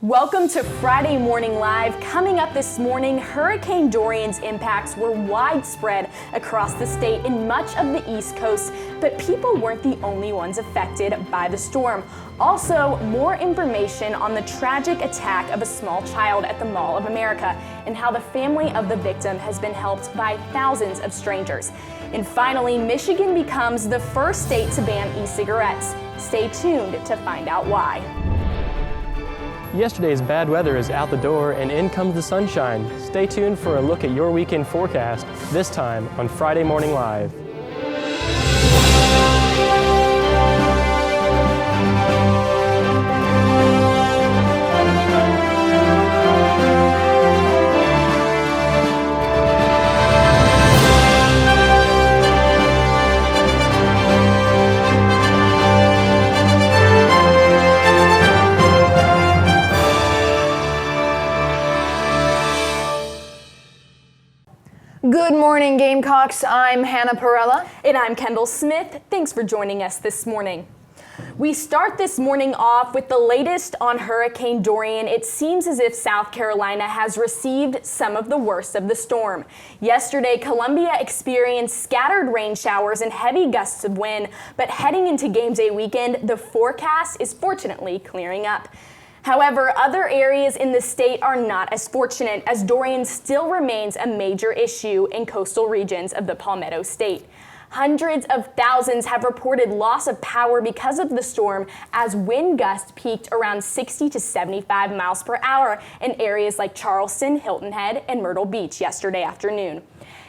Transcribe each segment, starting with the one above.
Welcome to Friday Morning Live. Coming up this morning, Hurricane Dorian's impacts were widespread across the state and much of the East Coast, but people weren't the only ones affected by the storm. Also, more information on the tragic attack of a small child at the Mall of America and how the family of the victim has been helped by thousands of strangers. And finally, Michigan becomes the first state to ban e-cigarettes. Stay tuned to find out why. Yesterday's bad weather is out the door and in comes the sunshine. Stay tuned for a look at your weekend forecast, this time on Friday Morning Live. Good morning, Gamecocks. I'm Hannah Perella. And I'm Kendall Smith. Thanks for joining us this morning. We start this morning off with the latest on Hurricane Dorian. It seems as if South Carolina has received some of the worst of the storm. Yesterday, Columbia experienced scattered rain showers and heavy gusts of wind, but heading into game day weekend, the forecast is fortunately clearing up. However, other areas in the state are not as fortunate, as Dorian still remains a major issue in coastal regions of the Palmetto State. Hundreds of thousands have reported loss of power because of the storm, as wind gusts peaked around 60 to 75 miles per hour in areas like Charleston, Hilton Head, and Myrtle Beach yesterday afternoon.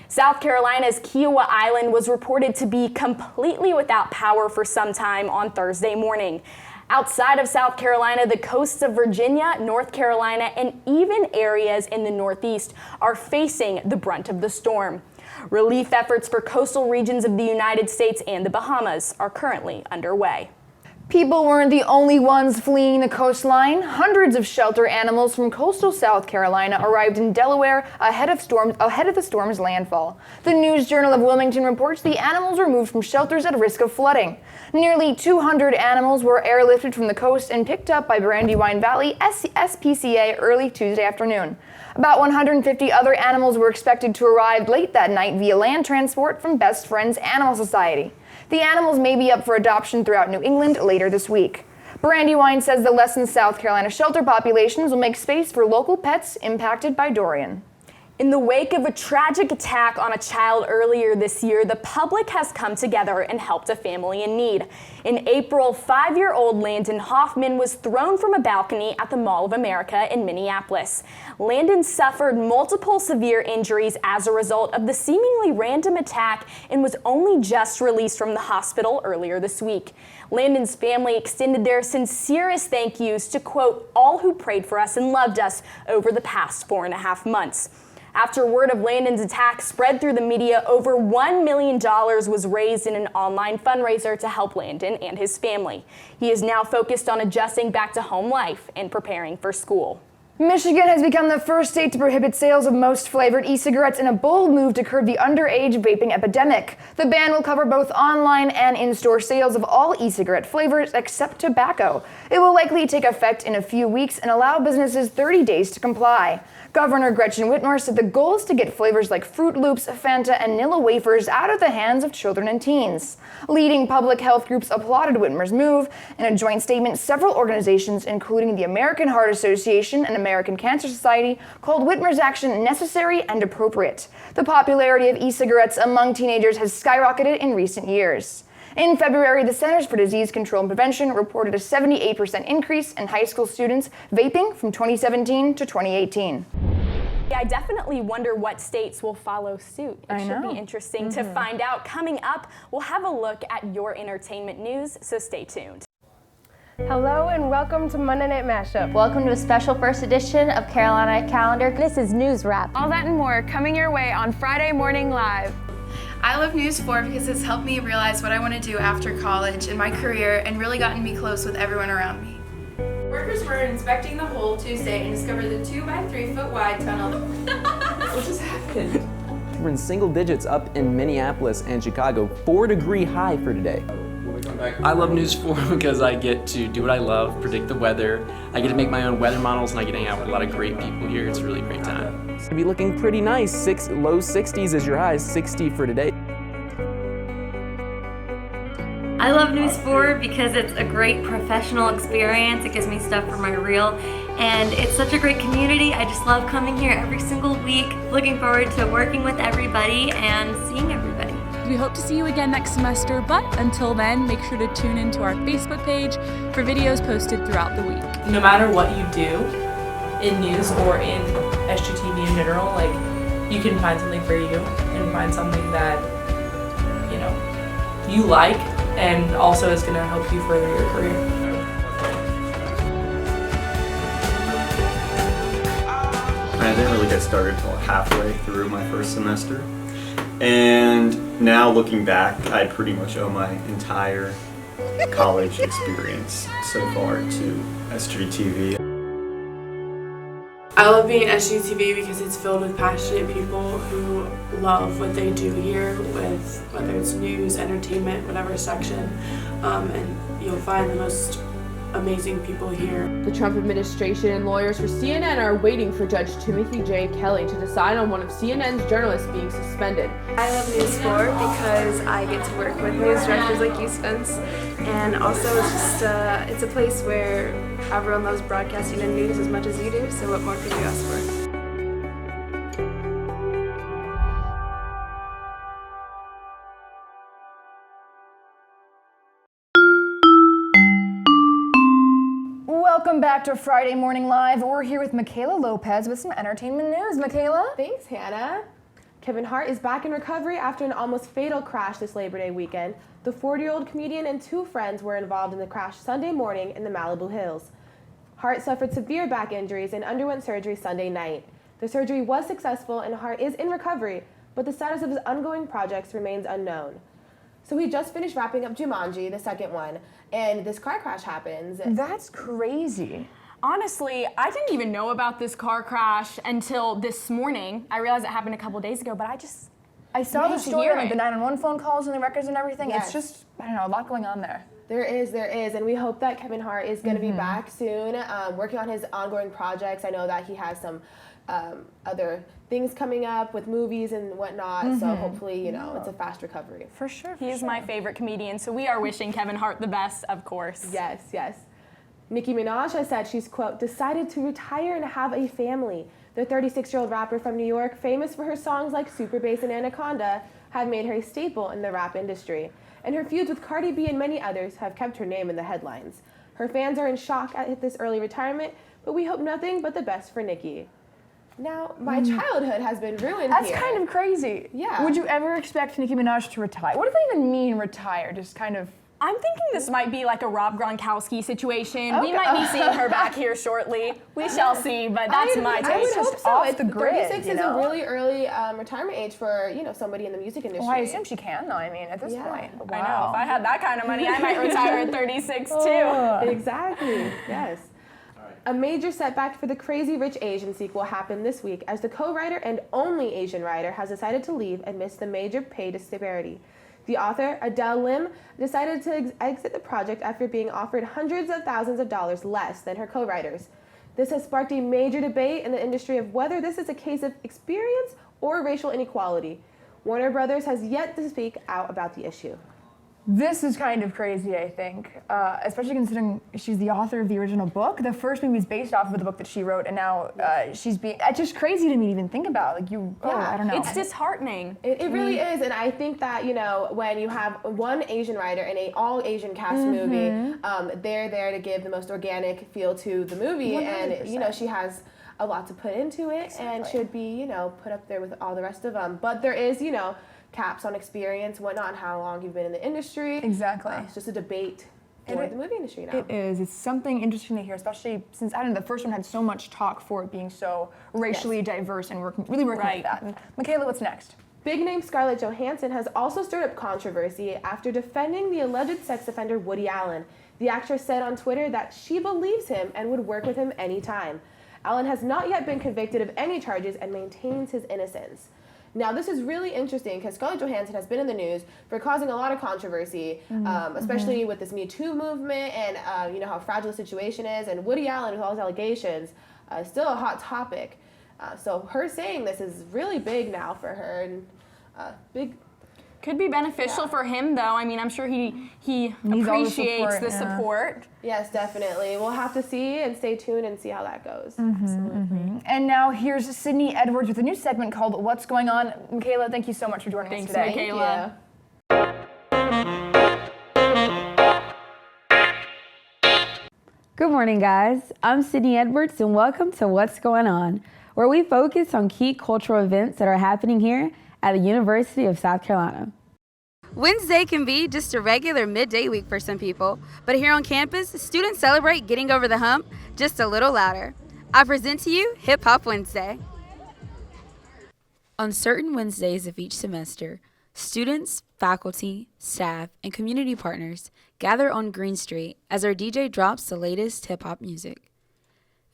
South Carolina's Kiowa Island was reported to be completely without power for some time on Thursday morning. Outside of South Carolina, the coasts of Virginia, North Carolina, and even areas in the Northeast are facing the brunt of the storm. Relief efforts for coastal regions of the United States and the Bahamas are currently underway. People weren't the only ones fleeing the coastline. Hundreds of shelter animals from coastal South Carolina arrived in Delaware ahead of the storm's landfall. The News Journal of Wilmington reports the animals were moved from shelters at risk of flooding. Nearly 200 animals were airlifted from the coast and picked up by Brandywine Valley SPCA early Tuesday afternoon. About 150 other animals were expected to arrive late that night via land transport from Best Friends Animal Society. The animals may be up for adoption throughout New England later this week. Brandywine says the lessened South Carolina shelter populations will make space for local pets impacted by Dorian. In the wake of a tragic attack on a child earlier this year, the public has come together and helped a family in need. In April, 5-year-old Landon Hoffman was thrown from a balcony at the Mall of America in Minneapolis. Landon suffered multiple severe injuries as a result of the seemingly random attack and was only just released from the hospital earlier this week. Landon's family extended their sincerest thank yous to, quote, all who prayed for us and loved us over the past 4.5 months. After word of Landon's attack spread through the media, over $1 million was raised in an online fundraiser to help Landon and his family. He is now focused on adjusting back to home life and preparing for school. Michigan has become the first state to prohibit sales of most flavored e-cigarettes in a bold move to curb the underage vaping epidemic. The ban will cover both online and in-store sales of all e-cigarette flavors except tobacco. It will likely take effect in a few weeks and allow businesses 30 days to comply. Governor Gretchen Whitmer said the goal is to get flavors like Fruit Loops, Fanta, and Nilla wafers out of the hands of children and teens. Leading public health groups applauded Whitmer's move. In a joint statement, several organizations, including the American Heart Association and American Cancer Society, called Whitmer's action necessary and appropriate. The popularity of e-cigarettes among teenagers has skyrocketed in recent years. In February, the Centers for Disease Control and Prevention reported a 78% increase in high school students vaping from 2017 to 2018. Yeah, I definitely wonder what states will follow suit. It should be interesting to find out. Coming up, we'll have a look at your entertainment news, so stay tuned. Hello and welcome to Monday Night Mashup. Welcome to a special first edition of Carolina Calendar. This is News Wrap. All that and more coming your way on Friday Morning Live. I love News 4 because it's helped me realize what I want to do after college and my career and really gotten me close with everyone around me. Workers were inspecting the hole Tuesday and discovered the 2 by 3 foot wide tunnel. What just happened? We're in single digits up in Minneapolis and Chicago, 4-degree high for today. I love News 4 because I get to do what I love, predict the weather. I get to make my own weather models, and I get to hang out with a lot of great people here. It's a really great time. It's gonna be looking pretty nice. Low 60s is your high, 60 for today. I love News 4 because it's a great professional experience. It gives me stuff for my reel, and it's such a great community. I just love coming here every single week. Looking forward to working with everybody and seeing everybody. We hope to see you again next semester, but until then, make sure to tune into our Facebook page for videos posted throughout the week. No matter what you do in news or in SGTV in general, like, you can find something for you and find something that, you know, you like and also is going to help you further your career. I didn't really get started until halfway through my first semester. And now looking back, I pretty much owe my entire college experience so far to SGTV. I love being at SGTV because it's filled with passionate people who love what they do here, with whether it's news, entertainment, whatever section, and you'll find the most amazing people here. The Trump administration and lawyers for CNN are waiting for Judge Timothy J. Kelly to decide on one of CNN's journalists being suspended. I love News 4 because I get to work with news directors like you, Spence, and also it's just it's a place where everyone loves broadcasting and news as much as you do, so what more could you ask for? Welcome back to Friday Morning Live. We're here with Michaela Lopez with some entertainment news. Michaela? Thanks, Hannah. Kevin Hart is back in recovery after an almost fatal crash this Labor Day weekend. The 40-year-old comedian and two friends were involved in the crash Sunday morning in the Malibu Hills. Hart suffered severe back injuries and underwent surgery Sunday night. The surgery was successful and Hart is in recovery, but the status of his ongoing projects remains unknown. So he just finished wrapping up Jumanji, the second one, and this car crash happens. That's crazy. Honestly, I didn't even know about this car crash until this morning. I realized it happened a couple days ago, but I saw the story, like the it. 911 phone calls and the records and everything. Yes. It's just, I don't know, a lot going on there. There is, and we hope that Kevin Hart is going to be back soon, working on his ongoing projects. I know that he has some other things coming up with movies and whatnot, so hopefully, you know, it's a fast recovery. For sure. He is my favorite comedian, so we are wishing Kevin Hart the best, of course. Yes, yes. Nicki Minaj has said she's, quote, decided to retire and have a family. The 36-year-old rapper from New York, famous for her songs like Super Bass and Anaconda, have made her a staple in the rap industry. And her feuds with Cardi B and many others have kept her name in the headlines. Her fans are in shock at this early retirement, but we hope nothing but the best for Nicki. Now, my childhood has been ruined That's here. kind of crazy. Yeah. Would you ever expect Nicki Minaj to retire? What does that even mean, retire? Just kind of... I'm thinking this might be like a Rob Gronkowski situation. We might be seeing her back here shortly. We shall see, but that's my take. I would hope so. Off the grid, 36 you is know? a really early retirement age for, you know, somebody in the music industry. Well, I assume she can, though. I mean, at this point. Wow. I know. If I had that kind of money, I might retire at 36 too. Exactly. Yes. A major setback for the Crazy Rich Asian sequel happened this week as the co-writer and only Asian writer has decided to leave amidst the major pay disparity. The author, Adele Lim, decided to exit the project after being offered hundreds of thousands of dollars less than her co-writers. This has sparked a major debate in the industry of whether this is a case of experience or racial inequality. Warner Brothers has yet to speak out about the issue. This is kind of crazy, I think, especially considering she's the author of the original book. The first movie is based off of the book that she wrote, and now she's being... It's just crazy to me to even think about. Like, I don't know. It's disheartening. It really is, and I think that, you know, when you have one Asian writer in an all-Asian cast movie, they're there to give the most organic feel to the movie, 100%. And, you know, she has a lot to put into it, and should be, you know, put up there with all the rest of them. But there is, you know, caps on experience, whatnot, and how long you've been in the industry. Exactly. It's just a debate for the movie industry now. It is. It's something interesting to hear, especially since, I don't know, the first one had so much talk for it being so racially diverse and really working with that. And Michaela, what's next? Big name Scarlett Johansson has also stirred up controversy after defending the alleged sex offender Woody Allen. The actress said on Twitter that she believes him and would work with him anytime. Allen has not yet been convicted of any charges and maintains his innocence. Now, this is really interesting because Scarlett Johansson has been in the news for causing a lot of controversy, especially with this Me Too movement and you know how fragile the situation is. And Woody Allen, with all his allegations, is still a hot topic. So her saying this is really big now for her, and big. Could be beneficial for him, though. I mean, I'm sure he Needs all the appreciates support, the support. Yes, definitely. We'll have to see and stay tuned and see how that goes. And now here's Sydney Edwards with a new segment called What's Going On. Michaela, thank you so much for joining us today. Thanks, Michaela. Good morning, guys. I'm Sydney Edwards, and welcome to What's Going On, where we focus on key cultural events that are happening here at the University of South Carolina. Wednesday can be just a regular midday week for some people, but here on campus, students celebrate getting over the hump just a little louder. I present to you Hip Hop Wednesday. On certain Wednesdays of each semester, students, faculty, staff, and community partners gather on Green Street as our DJ drops the latest hip hop music.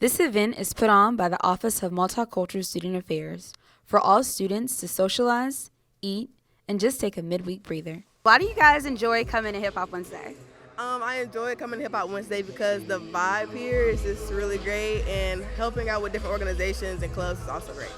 This event is put on by the Office of Multicultural Student Affairs for all students to socialize, eat, and just take a midweek breather. Why do you guys enjoy coming to Hip Hop Wednesday? I enjoy coming to Hip Hop Wednesday because the vibe here is just really great, and helping out with different organizations and clubs is also great.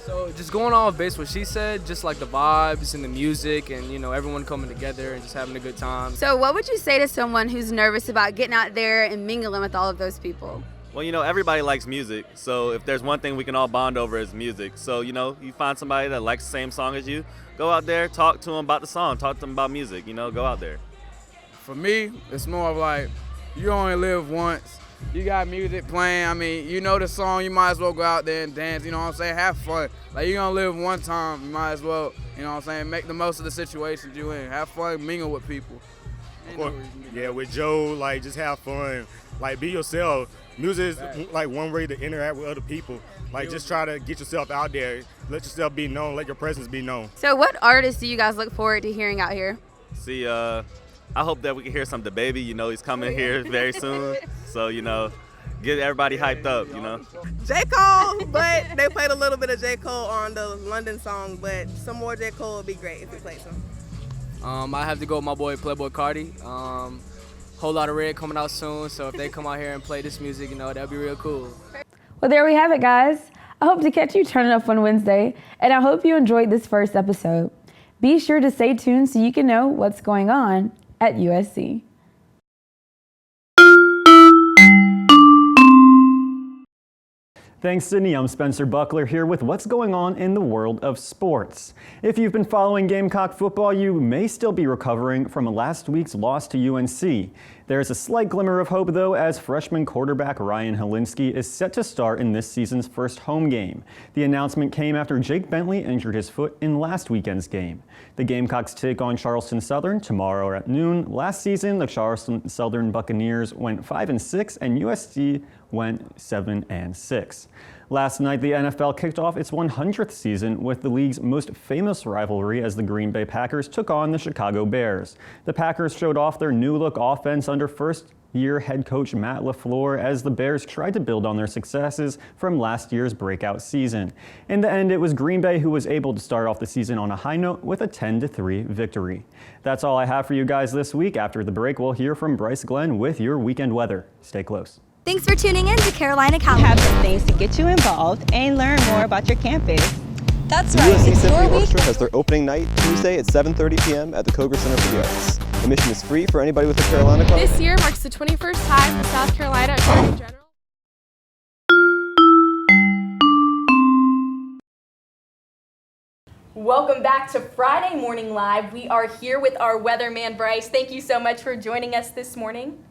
So just going off base what she said, just like the vibes and the music and, you know, everyone coming together and just having a good time. So what would you say to someone who's nervous about getting out there and mingling with all of those people? Well, you know, everybody likes music, so if there's one thing we can all bond over is music. So, you know, you find somebody that likes the same song as you, go out there, talk to them about the song, talk to them about music, you know, go out there. For me, it's more of like, you only live once. You got music playing, I mean, you know the song, you might as well go out there and dance, you know what I'm saying, have fun. Like, you're gonna live one time, you might as well, you know what I'm saying, make the most of the situations you in, have fun, mingle with people. Yeah, with Joe, like, just have fun, like, be yourself. Music is like one way to interact with other people. Like, just try to get yourself out there, let yourself be known, let your presence be known. So what artists do you guys look forward to hearing out here? See, I hope that we can hear some DaBaby, you know, he's coming here very soon. So, you know, get everybody hyped up, you know. J. Cole, but they played a little bit of J. Cole on the London song, but some more J. Cole would be great if we played some. I have to go with my boy Playboy Cardi. Whole Lot of Red coming out soon, so if they come out here and play this music, you know, that'd be real cool. Well, there we have it, guys. I hope to catch you turning up on Wednesday, and I hope you enjoyed this first episode. Be sure to stay tuned so you can know what's going on at USC. Thanks, Sydney. I'm Spencer Buckler here with what's going on in the world of sports. If you've been following Gamecock football, you may still be recovering from last week's loss to UNC. There's a slight glimmer of hope, though, as freshman quarterback Ryan Helinski is set to start in this season's first home game. The announcement came after Jake Bentley injured his foot in last weekend's game. The Gamecocks take on Charleston Southern tomorrow at noon. Last season, the Charleston Southern Buccaneers went 5-6 and USC went 7-6. Last night, the NFL kicked off its 100th season with the league's most famous rivalry as the Green Bay Packers took on the Chicago Bears. The Packers showed off their new-look offense under first-year head coach Matt LaFleur as the Bears tried to build on their successes from last year's breakout season. In the end, it was Green Bay who was able to start off the season on a high note with a 10-3 victory. That's all I have for you guys this week. After the break, we'll hear from Bryce Glenn with your weekend weather. Stay close. Thanks for tuning in to Carolina College. Have some things to get you involved and learn more about your campus. That's right. USC It's Symphony your week. Orchestra has their opening night Tuesday at 7:30 p.m. at the Coger Center for the Arts. Admission is free for anybody with a Carolina card. This year marks the 21st time the South Carolina Attorney General. Welcome back to Friday Morning Live. We are here with our weatherman, Bryce. Thank you so much for joining us this morning.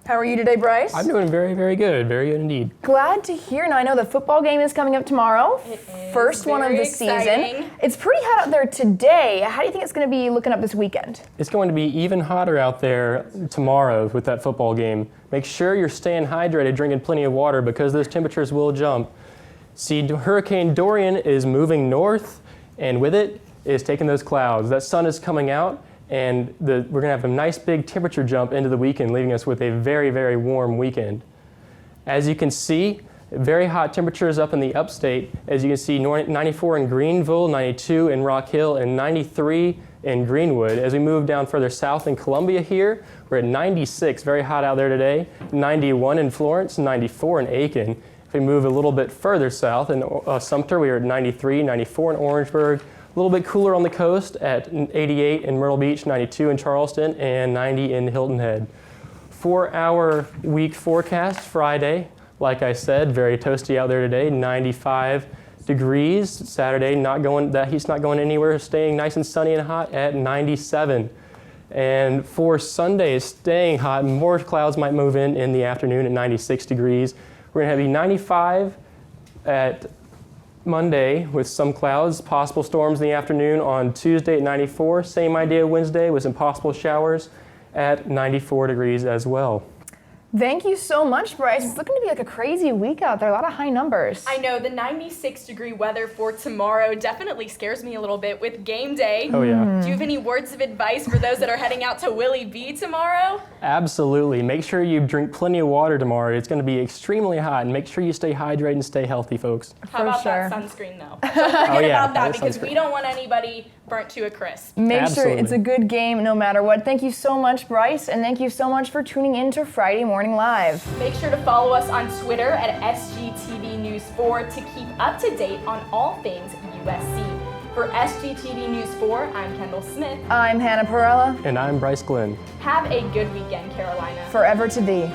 How are you today, Bryce? I'm doing very, very good. Very good indeed. Glad to hear. Now, I know the football game is coming up tomorrow. It is First one of the season. It's pretty hot out there today. How do you think it's going to be looking up this weekend? It's going to be even hotter out there tomorrow with that football game. Make sure you're staying hydrated, drinking plenty of water because those temperatures will jump. See, Hurricane Dorian is moving north, and with it is taking those clouds. That sun is coming out, and we're going to have a nice big temperature jump into the weekend, leaving us with a very, very warm weekend. As you can see, Very hot temperatures up in the upstate. As you can see, 94 in Greenville, 92 in Rock Hill, and 93 in Greenwood. As we move down further south in Columbia here, we're at 96, very hot out there today. 91 in Florence, 94 in Aiken. If we move a little bit further south in Sumter, we are at 93, 94 in Orangeburg. A little bit cooler on the coast at 88 in Myrtle Beach, 92 in Charleston, and 90 in Hilton Head. For our week forecast, Friday, like I said, very toasty out there today, 95 degrees. Saturday, that heat's not going anywhere, staying nice and sunny and hot at 97. And for Sunday, staying hot, more clouds might move in the afternoon at 96 degrees. We're going to have a 95 at Monday with some clouds, possible storms in the afternoon on Tuesday at 94. Same idea Wednesday with some possible showers at 94 degrees as well. Thank you so much, Bryce. It's looking to be like a crazy week out there, a lot of high numbers. I know, the 96-degree weather for tomorrow definitely scares me a little bit with game day. Oh, yeah. Do you have any words of advice for those that are heading out to Willie B tomorrow? Absolutely. Make sure you drink plenty of water tomorrow. It's going to be extremely hot, and make sure you stay hydrated and stay healthy, folks. How about that sunscreen, though? Don't forget about that, because we don't want anybody burnt to a crisp. Make sure it's a good game no matter what. Thank you so much, Bryce, and thank you so much for tuning in to Friday Morning Live. Make sure to follow us on Twitter at SGTV News 4 to keep up to date on all things USC. For SGTV News 4, I'm Kendall Smith. I'm Hannah Perella. And I'm Bryce Glenn. Have a good weekend, Carolina. Forever to be.